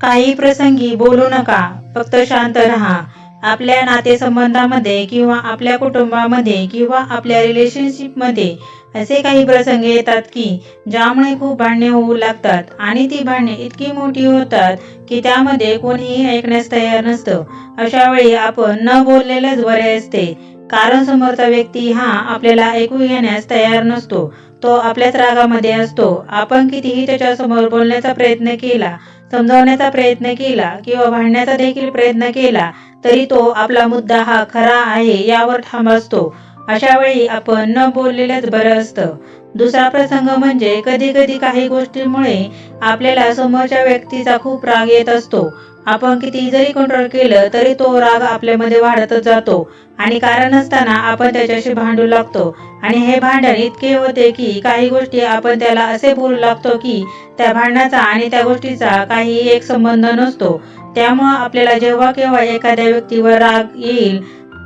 काही प्रसंगी बोलू नका, फक्त शांत राहा. आपल्या नातेसंबंधामध्ये किंवा आपल्या कुटुंबामध्ये किंवा आपल्या रिलेशनशिपमध्ये असे काही प्रसंग येतात की ज्यामुळे खूप भांडणे होऊ लागतात आणि ती भांडणे इतकी मोठी होतात की त्यामध्ये कोणीही ऐकण्यास तयार नसतं. अशा वेळी आपण न बोललेलंच बरे असते, कारण समोरचा व्यक्ती हा आपल्याला ऐकू घेण्यास तयार नसतो. तो आपल्याच रागामध्ये असतो. आपण कितीही त्याच्यासमोर बोलण्याचा प्रयत्न केला, समजावण्याचा प्रयत्न केला किंवा भांडण्याचा देखील प्रयत्न केला तरी तो आपला मुद्दा हा खरा आहे यावर ठाम असतो. अशा वेळी आपण न बोललेलंच बरं असतं. दुसरा प्रसंग म्हणजे कधी कधी काही गोष्टींमुळे आपल्याला समोरच्या व्यक्तीचा खूप राग येत असतो. आपण किती जरी कंट्रोल केलं तरी तो राग आपल्यामध्ये वाढतच जातो आणि कारण नसताना आपण त्याच्याशी भांडू लागतो आणि हे भांडण इतके होते की काही गोष्टी आपण त्याला असे बोलू लागतो की त्या भांडणाचा आणि त्या गोष्टीचा काही एक संबंध नसतो. त्यामुळं आपल्याला जेव्हा केव्हा एखाद्या व्यक्तीवर राग येईल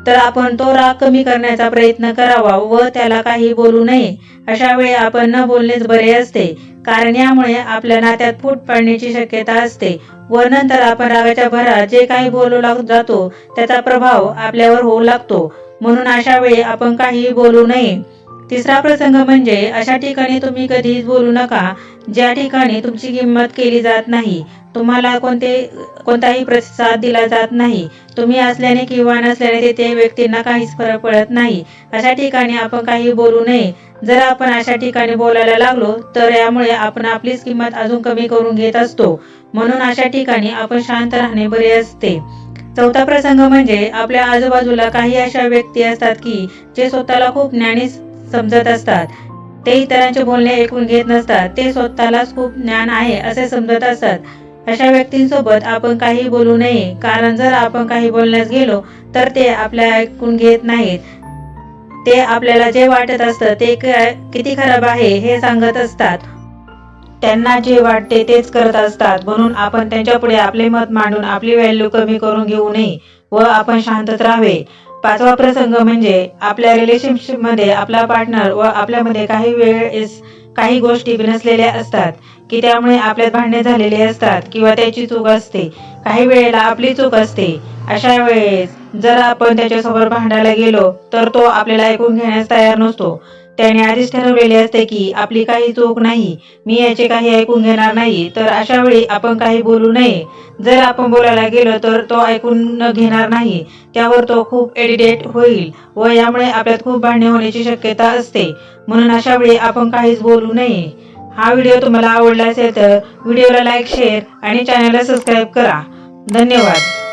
तर आपण तो राग कमी करण्याचा प्रयत्न करावा व त्याला काही बोलू नये. अशा वेळी आपण न बोलणेच बरे असते, कारण यामुळे आपल्या नात्यात फूट पडण्याची शक्यता असते व नंतर आपण रागाच्या भरात जे काही बोलू जातो त्याचा प्रभाव आपल्यावर होऊ लागतो. म्हणून अशा वेळी आपण काहीही बोलू नये. तिसरा प्रसंग म्हणजे अशा ठिकाणी तुम्ही कधीच बोलू नका ज्या ठिकाणी तुमची किंमत केली जात नाही, तुम्हाला कोणताही प्रतिसाद दिला जात नाही. तुम्ही असल्याने किंवा नसल्याने तेथे व्यक्तींना काहीच फरक पडत नाही. अशा ठिकाणी आपण काही बोलू नये. जर आपण अशा ठिकाणी बोलायला लागलो तर यामुळे आपण आपलीच किंमत अजून कमी करून घेत असतो. म्हणून अशा ठिकाणी आपण शांत राहणे बरे असते. चौथा प्रसंग म्हणजे आपल्या आजूबाजूला काही अशा व्यक्ती असतात की जे स्वतःला खूप ज्ञानी समजत असतात. ते इतरांचे बोलणे ऐकून घेत नसतात. ते स्वतःलाच खूप ज्ञान आहे असे समजत असतात. अशा व्यक्तींसोबत आपण काही बोलू नये, कारण जर आपण काही बोलण्यास गेलो तर ते आपल्या ऐकून घेत नाहीत. ते आपल्याला जे वाटत असतं ते किती खराब आहे हे सांगत असतात. त्यांना जे वाटते तेच करत असतात. म्हणून आपण त्यांच्या पुढे आपले मत मांडून आपली व्हॅल्यू कमी करून घेऊ नये व आपण शांतच राहावे. पाचवा प्रसंग म्हणजे आपल्या रिलेशनशिपमध्ये आपला पार्टनर व आपल्यामध्ये काही वेळेस काही गोष्टी बिनसलेल्या असतात की त्यामुळे आपल्यात भांडणे झालेले असतात किंवा त्याची चूक असते, काही वेळेला आपली चूक असते. अशा वेळेस जर आपण त्याच्यासमोर भांडायला गेलो तर तो आपल्याला ऐकून घेण्यास तयार नसतो. त्याने आधीच ठरवलेले असते की आपली काही चूक नाही, मी याचे काही ऐकून घेणार नाही. तर अशा वेळी आपण काही बोलू नये. जर आपण बोलायला गेलो तर तो ऐकून घेणार नाही, त्यावर तो खूप इरिटेट होईल व यामुळे आपल्यात खूप भांडणे होण्याची शक्यता असते. म्हणून अशा वेळी आपण काहीच बोलू नये. हा व्हिडिओ तुम्हाला आवडला असेल तर व्हिडिओला लाईक, शेअर आणि चॅनलला सबस्क्राईब करा. धन्यवाद.